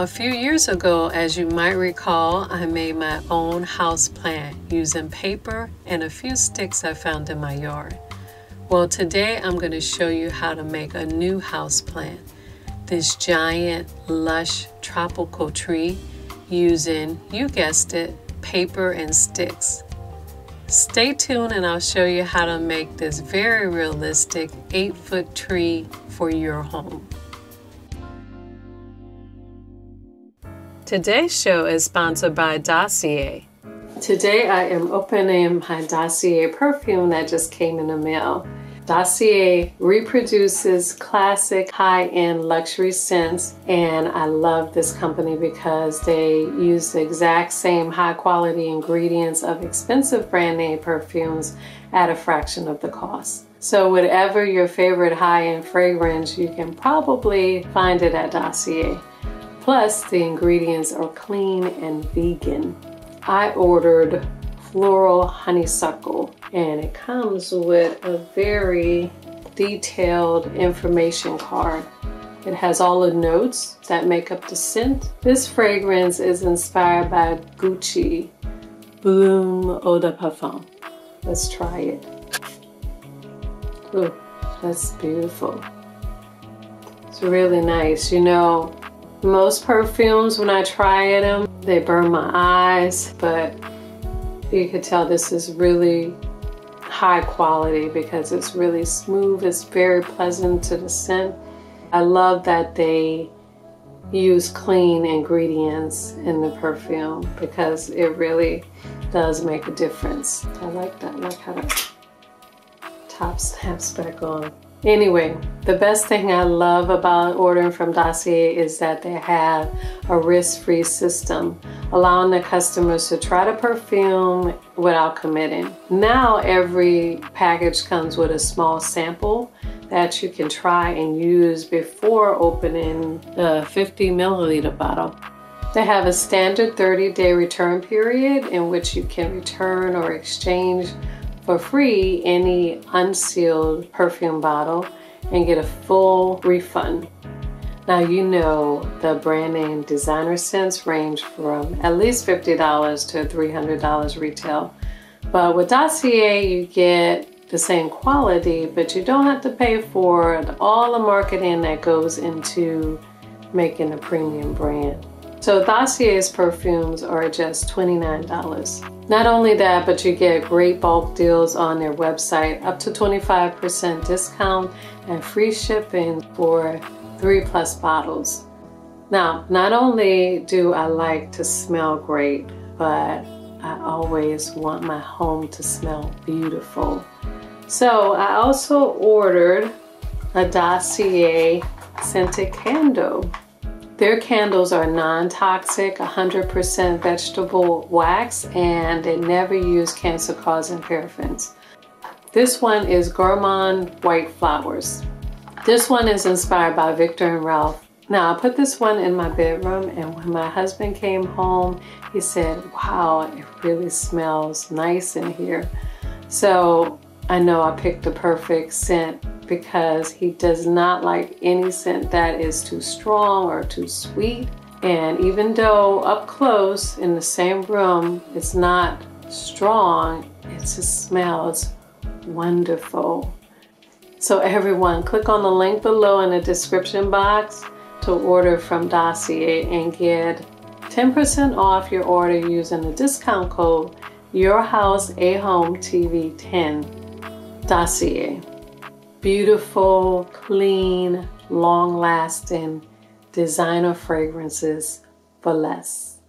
A few years ago, as you might recall, I made my own house plant using paper and a few sticks I found in my yard. Well, today I'm going to show you how to make a new house plant, this giant, lush, tropical tree using, you guessed it, paper and sticks. Stay tuned and I'll show you how to make this very realistic 8-foot tree for your home. Today's show is sponsored by Dossier. Today I am opening my Dossier perfume that just came in the mail. Dossier reproduces classic high-end luxury scents, and I love this company because they use the exact same high-quality ingredients of expensive brand name perfumes at a fraction of the cost. So whatever your favorite high-end fragrance, you can probably find it at Dossier. Plus, the ingredients are clean and vegan. I ordered floral honeysuckle, and it comes with a very detailed information card. It has all the notes that make up the scent. This fragrance is inspired by Gucci Bloom Eau de Parfum. Let's try it. Ooh, that's beautiful. It's really nice. You know, most perfumes, when I try them, they burn my eyes, but you could tell this is really high quality because it's really smooth. It's very pleasant to the scent. I love that they use clean ingredients in the perfume because it really does make a difference. I like that. Look how the top snaps back on. Anyway, the best thing I love about ordering from Dossier is that they have a risk-free system, allowing the customers to try the perfume without committing. Now every package comes with a small sample that you can try and use before opening the 50 milliliter bottle. They have a standard 30-day return period in which you can return or exchange for free any unsealed perfume bottle and get a full refund. Now, you know the brand name designer scents range from at least $50 to $300 retail. But with Dossier, you get the same quality, but you don't have to pay for all the marketing that goes into making a premium brand. So Dossier's perfumes are just $29. Not only that, but you get great bulk deals on their website, up to 25% discount and free shipping for 3+ bottles. Now, not only do I like to smell great, but I always want my home to smell beautiful. So I also ordered a Dossier scented candle. Their candles are non-toxic, 100% vegetable wax, and they never use cancer-causing paraffins. This one is Gourmand White Flowers. This one is inspired by Viktor and Ralph. Now, I put this one in my bedroom, and when my husband came home, he said, wow, it really smells nice in here. So I know I picked the perfect scent because he does not like any scent that is too strong or too sweet. And even though up close in the same room it's not strong, it just smells wonderful. So everyone, click on the link below in the description box to order from Dossier and get 10% off your order using the discount code YourHouseAHomeTV10. Dossier. Beautiful, clean, long-lasting designer fragrances for less.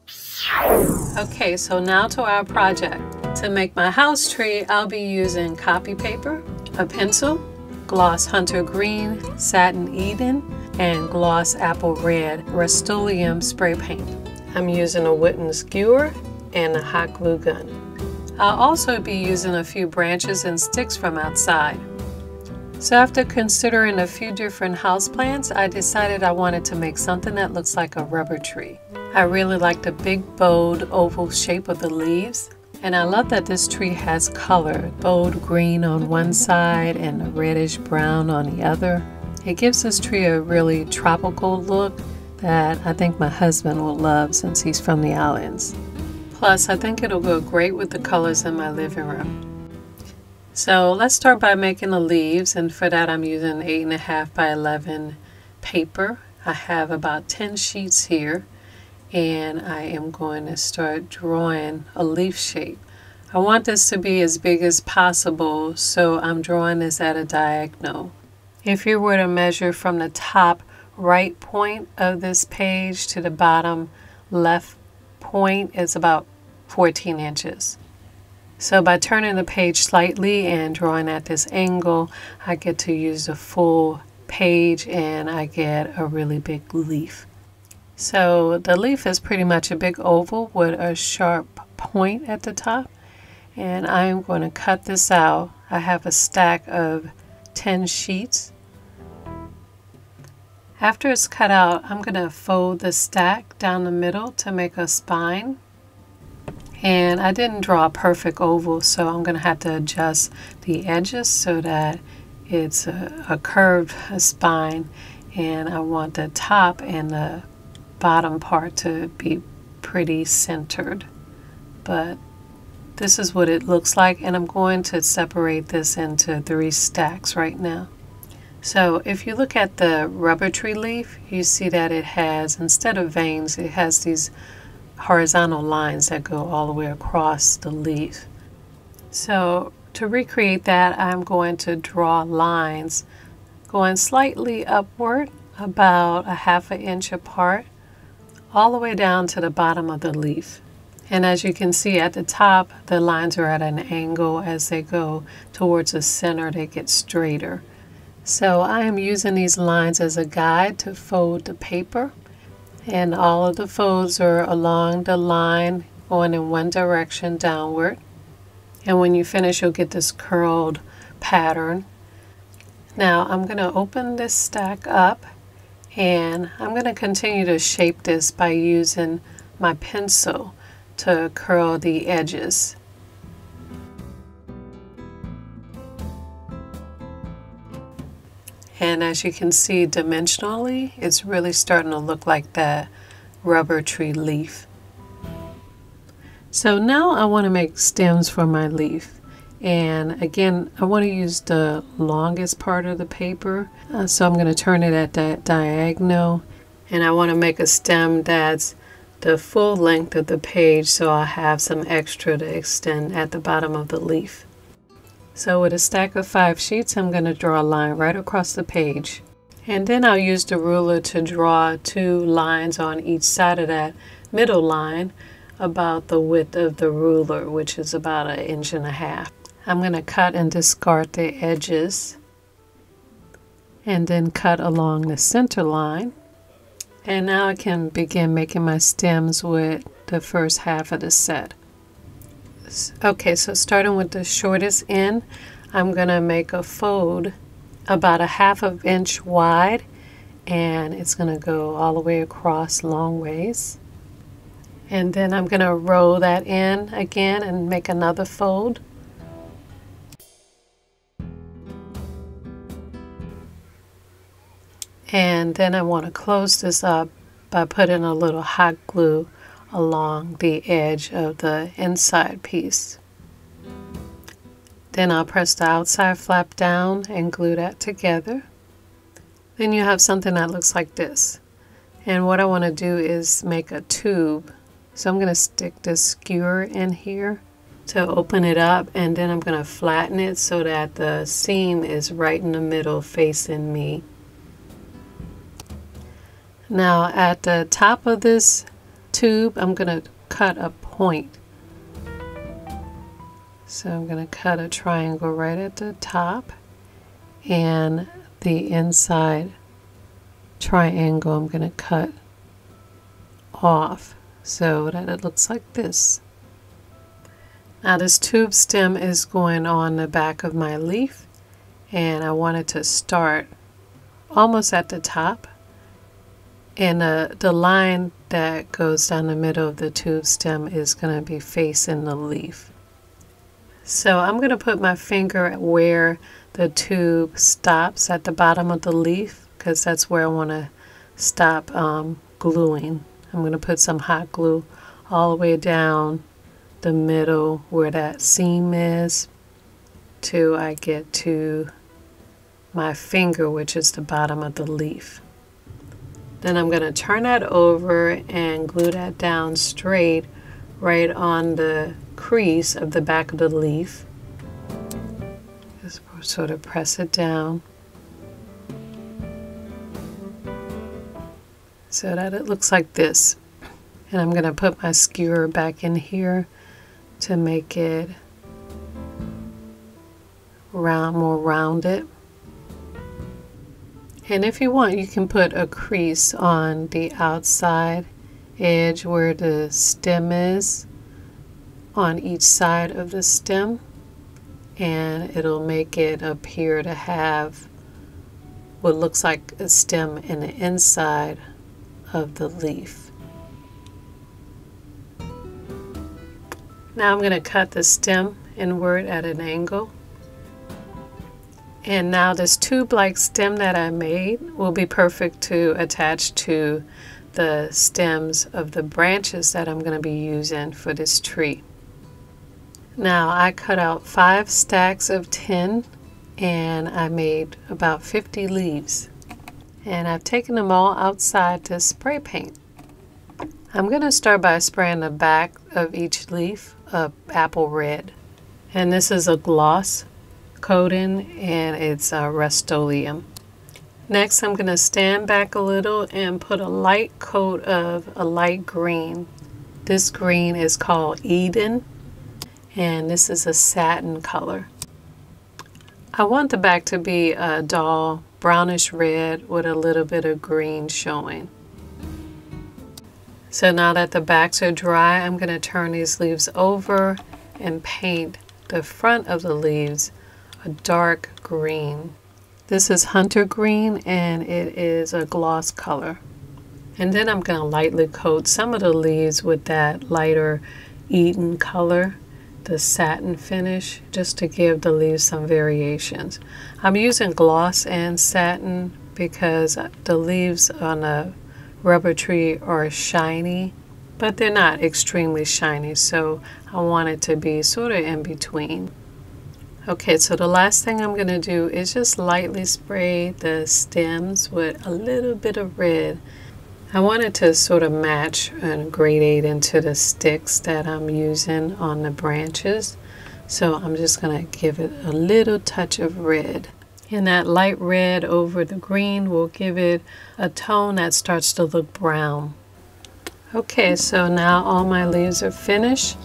Okay, so now to our project. To make my house tree, I'll be using copy paper, a pencil, gloss hunter green, satin Eden, and gloss apple red Rust-Oleum spray paint. I'm using a wooden skewer and a hot glue gun. I'll also be using a few branches and sticks from outside. So after considering a few different houseplants, I decided I wanted to make something that looks like a rubber tree. I really like the big, bold, oval shape of the leaves. And I love that this tree has color, bold green on one side and a reddish brown on the other. It gives this tree a really tropical look that I think my husband will love since he's from the islands. Plus, I think it'll go great with the colors in my living room. So let's start by making the leaves, and for that I'm using 8.5 by 11 paper. I have about 10 sheets here, and I am going to start drawing a leaf shape. I want this to be as big as possible, so I'm drawing this at a diagonal. If you were to measure from the top right point of this page to the bottom left point, is about 14 inches. So by turning the page slightly and drawing at this angle, I get to use the full page and I get a really big leaf. So the leaf is pretty much a big oval with a sharp point at the top, and I'm going to cut this out. I have a stack of 10 sheets. After it's cut out, I'm going to fold the stack down the middle to make a spine. And I didn't draw a perfect oval, so I'm going to have to adjust the edges so that it's a curved spine. And I want the top and the bottom part to be pretty centered. But this is what it looks like, and I'm going to separate this into 3 stacks right now. So if you look at the rubber tree leaf, you see that it has, instead of veins, it has these horizontal lines that go all the way across the leaf. So to recreate that, I'm going to draw lines going slightly upward, about 1/2 inch apart, all the way down to the bottom of the leaf. And as you can see at the top, the lines are at an angle. As they go towards the center, they get straighter. So I am using these lines as a guide to fold the paper, and all of the folds are along the line going in one direction downward. And when you finish, you'll get this curled pattern. Now I'm going to open this stack up, and I'm going to continue to shape this by using my pencil to curl the edges. And as you can see dimensionally, it's really starting to look like that rubber tree leaf. So now I want to make stems for my leaf. And again, I want to use the longest part of the paper. So I'm going to turn it at that diagonal. And I want to make a stem that's the full length of the page, so I'll have some extra to extend at the bottom of the leaf. So with a stack of 5 sheets, I'm going to draw a line right across the page. And then I'll use the ruler to draw 2 lines on each side of that middle line, about the width of the ruler, which is about 1.5 inches. I'm going to cut and discard the edges, and then cut along the center line. And now I can begin making my stems with the first half of the set. Okay, so starting with the shortest end, I'm going to make a fold about 1/2 inch wide, and it's going to go all the way across long ways. And then I'm going to roll that in again and make another fold. And then I want to close this up by putting a little hot glue along the edge of the inside piece. Then I'll press the outside flap down and glue that together. Then you have something that looks like this. And what I want to do is make a tube. So I'm going to stick this skewer in here to open it up, and then I'm going to flatten it so that the seam is right in the middle facing me. Now at the top of this tube, I'm going to cut a point. So I'm going to cut a triangle right at the top, and the inside triangle I'm going to cut off so that it looks like this. Now this tube stem is going on the back of my leaf, and I want it to start almost at the top, and the line that goes down the middle of the tube stem is going to be facing the leaf. So I'm going to put my finger where the tube stops at the bottom of the leaf, because that's where I want to stop gluing. I'm going to put some hot glue all the way down the middle where that seam is till I get to my finger, which is the bottom of the leaf. Then I'm going to turn that over and glue that down straight right on the crease of the back of the leaf. Just sort of press it down so that it looks like this. And I'm going to put my skewer back in here to make it more rounded. And if you want, you can put a crease on the outside edge where the stem is, on each side of the stem, and it'll make it appear to have what looks like a stem in the inside of the leaf. Now I'm going to cut the stem inward at an angle. And now this tube-like stem that I made will be perfect to attach to the stems of the branches that I'm going to be using for this tree. Now I cut out 5 stacks of 10 and I made about 50 leaves. And I've taken them all outside to spray paint. I'm going to start by spraying the back of each leaf apple red. And this is a gloss coating and it's Rust-Oleum. Next I'm going to stand back a little and put a light coat of a light green. This green is called Eden and this is a satin color. I want the back to be a dull brownish red with a little bit of green showing. So now that the backs are dry, I'm going to turn these leaves over and paint the front of the leaves a dark green. This is hunter green and it is a gloss color. And then I'm going to lightly coat some of the leaves with that lighter Eden color, the satin finish, just to give the leaves some variations. I'm using gloss and satin because the leaves on a rubber tree are shiny, but they're not extremely shiny, so I want it to be sort of in between. Okay, so the last thing I'm going to do is just lightly spray the stems with a little bit of red. I want it to sort of match and gradate into the sticks that I'm using on the branches. So I'm just going to give it a little touch of red. And that light red over the green will give it a tone that starts to look brown. Okay, so now all my leaves are finished.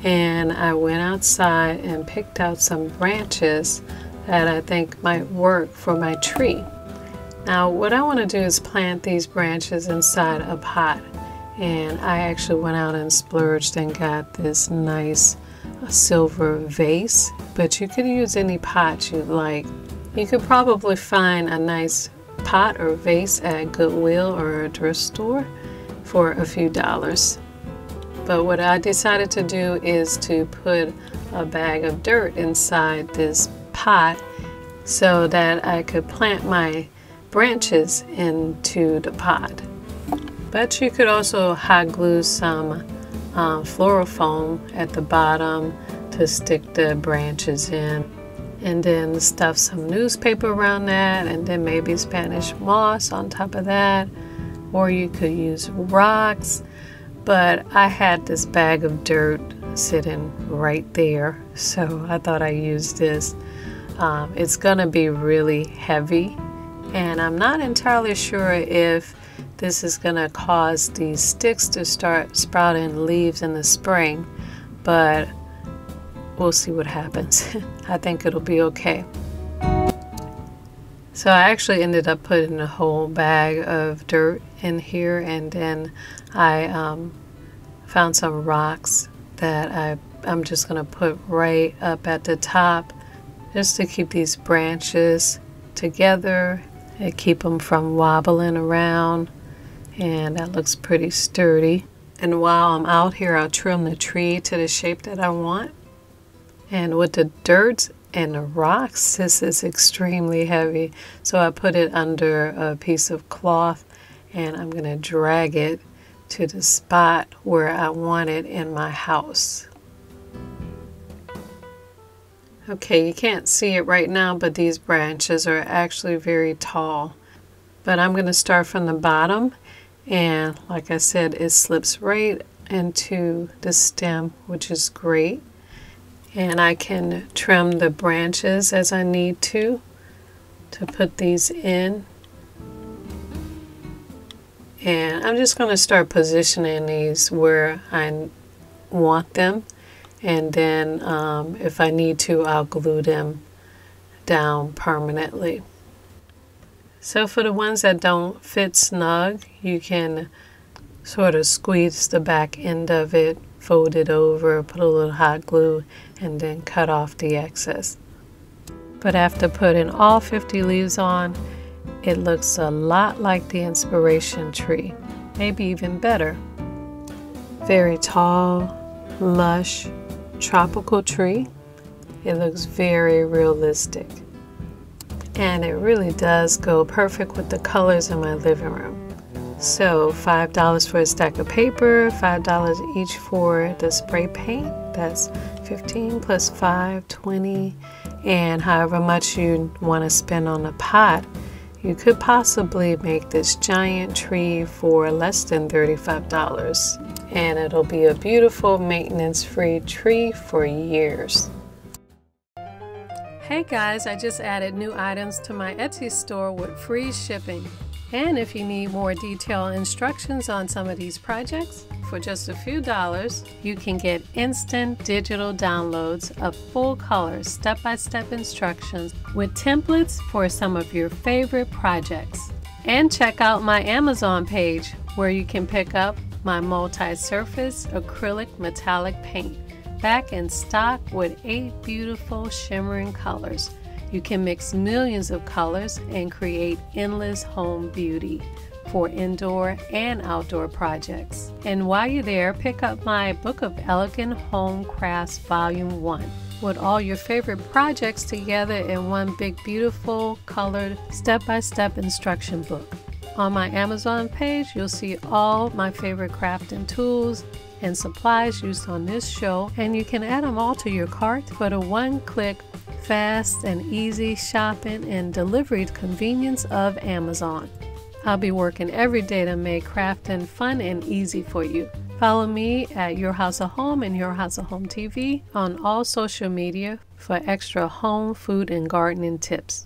And I went outside and picked out some branches that I think might work for my tree. Now what I want to do is plant these branches inside a pot, and I actually went out and splurged and got this nice silver vase, but you could use any pot you'd like. You could probably find a nice pot or vase at Goodwill or a thrift store for a few dollars. But what I decided to do is to put a bag of dirt inside this pot so that I could plant my branches into the pot. But you could also hot glue some floral foam at the bottom to stick the branches in, and then stuff some newspaper around that, and then maybe Spanish moss on top of that, or you could use rocks. But I had this bag of dirt sitting right there, so I thought I'd use this. It's gonna be really heavy, and I'm not entirely sure if this is gonna cause these sticks to start sprouting leaves in the spring, but we'll see what happens. I think it'll be okay. So I actually ended up putting a whole bag of dirt in here, and then I found some rocks that I'm just going to put right up at the top just to keep these branches together and keep them from wobbling around, and that looks pretty sturdy. And while I'm out here, I'll trim the tree to the shape that I want. And with the dirt and the rocks, this is extremely heavy, so I put it under a piece of cloth and I'm going to drag it to the spot where I want it in my house. Okay, you can't see it right now, but these branches are actually very tall. But I'm going to start from the bottom, and like I said, it slips right into the stem, which is great. And I can trim the branches as I need to put these in. And I'm just going to start positioning these where I want them. And then if I need to, I'll glue them down permanently. So for the ones that don't fit snug, you can sort of squeeze the back end of it, fold it over, put a little hot glue, and then cut off the excess. But after putting all 50 leaves on, it looks a lot like the inspiration tree, maybe even better. Very tall, lush, tropical tree. It looks very realistic. And it really does go perfect with the colors in my living room. So $5 for a stack of paper, $5 each for the spray paint. That's 15 plus 5, 20. And however much you want to spend on a pot, you could possibly make this giant tree for less than $35. And it'll be a beautiful maintenance-free tree for years. Hey guys, I just added new items to my Etsy store with free shipping. And if you need more detailed instructions on some of these projects, for just a few dollars, you can get instant digital downloads of full color step-by-step instructions with templates for some of your favorite projects. And check out my Amazon page where you can pick up my multi-surface acrylic metallic paint, back in stock with 8 beautiful shimmering colors. You can mix millions of colors and create endless home beauty for indoor and outdoor projects. And while you're there, pick up my Book of Elegant Home Crafts Volume 1 with all your favorite projects together in one big beautiful colored step-by-step instruction book. On my Amazon page, you'll see all my favorite crafting tools and supplies used on this show, and you can add them all to your cart for the one-click, fast and easy shopping and delivery convenience of Amazon. I'll be working every day to make crafting fun and easy for you. Follow me at Your House of Home and Your House of Home TV on all social media for extra home, food, and gardening tips.